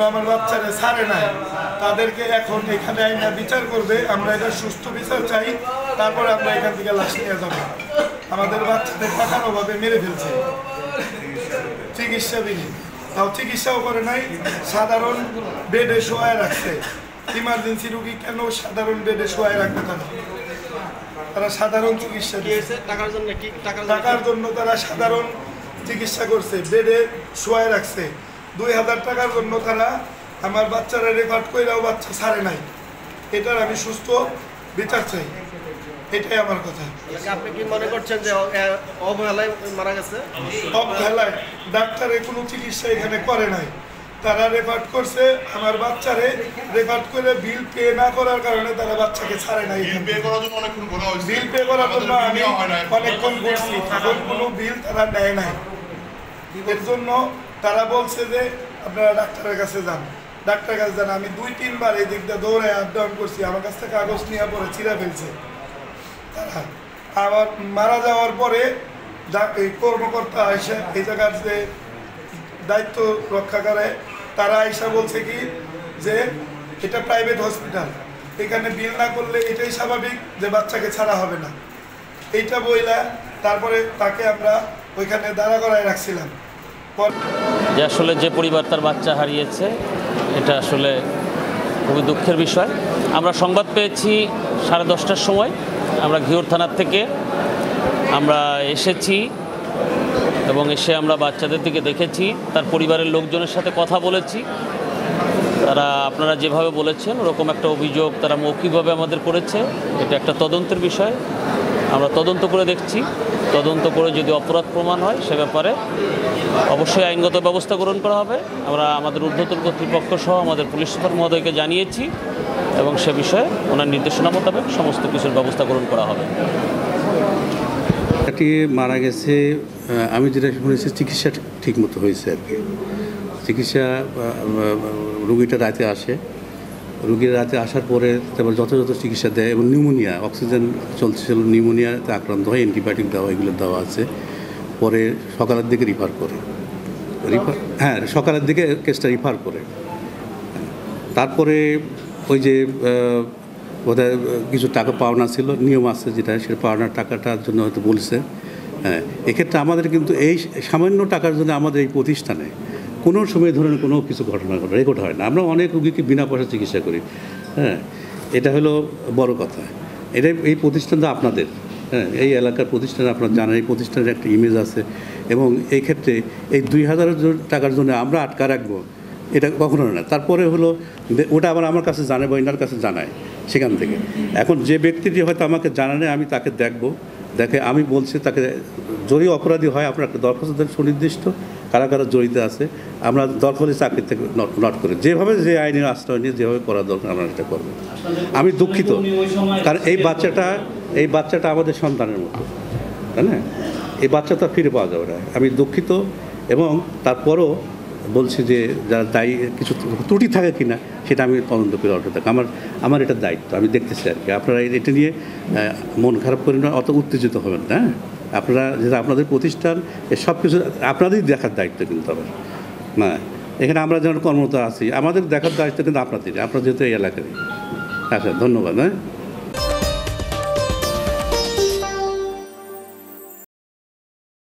জন্য আমার বাচ্চারা ছাড়ে নাই, তাদেরকে এখন এখানে আইনা বিচার করবে। আমরা এটা সুস্থ বিচার চাই, তারপরে আমরা এখান থেকে লাশ নিয়ে যাবো। আমাদের বাচ্চাদের টাকার অভাবে মেরে ফেলছে, চিকিৎসা বিধি তাও চিকিৎসাও করে নাই, সাধারণ বেডে শোয়ায় রাখছে। ইমার্জেন্সি রুগী কেন সাধারণ বেডে শোয়ায় রাখবে? তারা সাধারণ চিকিৎসা টাকার জন্য তারা সাধারণ চিকিৎসা করছে, বেডে শোয়ায় রাখছে। 2000 টাকার জন্য তারা আমার বাচ্চারা রেকর্ড কইরাও বাচ্চা ছাড়ে নাই। এটার আমি সুস্থ বিচার চাই, এটাই আমার কথা। আপনি কি মনে করছেন যে অবহেলায় মারা গেছে? অবহেলায়, ডাক্তারে কোনো চিকিৎসা এখানে করে নাই, তারা রেকর্ড করছে। আমার বাচ্চারে রেকর্ড করে বিল পে না করার কারণে তারা বাচ্চাকে ছাড়ে নাই। বিল পে করার জন্য আমি অনেকক্ষণ করছি, তখন কোনো বিল তারা নেয় নাই। এর জন্য তারা বলছে যে আপনারা ডাক্তারের কাছে যান, ডাক্তারের কাছে যান। আমি 2-3 বার এই দিকটা দৌড়ায় আপ ডাউন করছি, আমার কাছ থেকে কাগজ নেওয়া পরে চিরা ফেলছে তারা। আবার মারা যাওয়ার পরে এই কর্মকর্তা এসে এই জায়গার যে দায়িত্ব রক্ষা করে, তারা এসে বলছে কি যে এটা প্রাইভেট হসপিটাল, এখানে বিল না করলে এটাই স্বাভাবিক যে বাচ্চাকে ছাড়া হবে না। এইটা বইলা তারপরে তাকে আমরা ওইখানে দাঁড়া করায় রাখছিলাম। যে আসলে যে পরিবার তার বাচ্চা হারিয়েছে, এটা আসলে খুবই দুঃখের বিষয়। আমরা সংবাদ পেয়েছি 10:30টার সময়, আমরা ঘিওর থানার থেকে আমরা এসেছি এবং এসে আমরা বাচ্চাদের দিকে দেখেছি, তার পরিবারের লোকজনের সাথে কথা বলেছি। তারা আপনারা যেভাবে বলেছেন ওরকম একটা অভিযোগ তারা মৌখিকভাবে আমাদের করেছে। এটা একটা তদন্তের বিষয়, আমরা তদন্ত করে দেখছি। তদন্ত করে যদি অপরাধ প্রমাণ হয় সে ব্যাপারে অবশ্যই আইনগত ব্যবস্থা গ্রহণ করা হবে। আমরা আমাদের ঊর্ধ্বতন কর্তৃপক্ষ সহ আমাদের পুলিশ সুপার মহোদয়কে জানিয়েছি এবং সে বিষয়ে ওনার নির্দেশনা মোতাবেক সমস্ত কিছুর ব্যবস্থা গ্রহণ করা হবে। এটি মারা গেছে, আমি যেটা শুনেছি চিকিৎসা ঠিকমতো হয়েছে আর কি। চিকিৎসা রুগীটা রাতে আসে, রুগীর রাতে আসার পরে তারপর যথাযথ চিকিৎসা দেয় এবং নিউমোনিয়া, অক্সিজেন চলছিল, নিউমোনিয়াতে আক্রান্ত হয়, অ্যান্টিবায়োটিক দেওয়া এগুলো দেওয়া আছে। পরে সকালের দিকে রিফার করে, সকালের দিকে কেসটা রিফার করে। তারপরে ওই যে বোধহয় কিছু টাকা পাওনা ছিল, নিয়ম আছে যেটা, সে পাওনার টাকাটার জন্য হয়তো বলছে। এক্ষেত্রে আমাদের কিন্তু এই সামান্য টাকার জন্য আমাদের এই প্রতিষ্ঠানে কোনো সময় ধরনের কোনো কিছু ঘটনা রেকর্ড হয় না। আমরা অনেক রুগীকে বিনা পয়সা চিকিৎসা করি। এটা হলো বড় কথা। এই প্রতিষ্ঠানটা আপনাদের, এই এলাকার প্রতিষ্ঠান, আপনারা জানেন এই প্রতিষ্ঠানের একটা ইমেজ আছে এবং এই ক্ষেত্রে এই 2000 টাকার জন্য আমরা আটকা রাখবো, এটা কখনো না। তারপরে হলো ওটা আবার আমার কাছে জানে বা এনার কাছে জানায়, সেখান থেকে এখন যে ব্যক্তিটি হয়তো আমাকে জানানে আমি তাকে দেখে আমি বলছি তাকে যদি অপরাধী হয় আপনার একটা দরখাস্ত দেন সুনির্দিষ্ট কারা কারা জড়িত আছে, আমরা দরকার হলে চাকরি থেকে নট করে যেভাবে যে আইনের আশ্রয় নিয়ে যেভাবে করা দরকার আমরা এটা করবো। আমি দুঃখিত, কারণ এই বাচ্চাটা আমাদের সন্তানের মতো, তাই না? এই বাচ্চাটা ফিরে পাওয়া যাবে না। আমি দুঃখিত এবং তারপরও বলছি যে যারা দায়ী কিছু ত্রুটি থাকে কিনা সেটা আমি তদন্ত করে অর্ডার থাকি। আমার এটা দায়িত্ব, আমি দেখতেছি আর কি। আপনারা এটা নিয়ে মন খারাপ করেন না, অত উত্তেজিত হবেন না। আপনারা যেটা আপনাদের প্রতিষ্ঠান, সব কিছু আপনাদেরই দেখার দায়িত্ব কিন্তু হবে না। এখানে আমরা যেমন কর্মরত আছি, আমাদের দেখার দায়িত্ব কিন্তু আপনারা যেহেতু এই এলাকারই। আচ্ছা, ধন্যবাদ।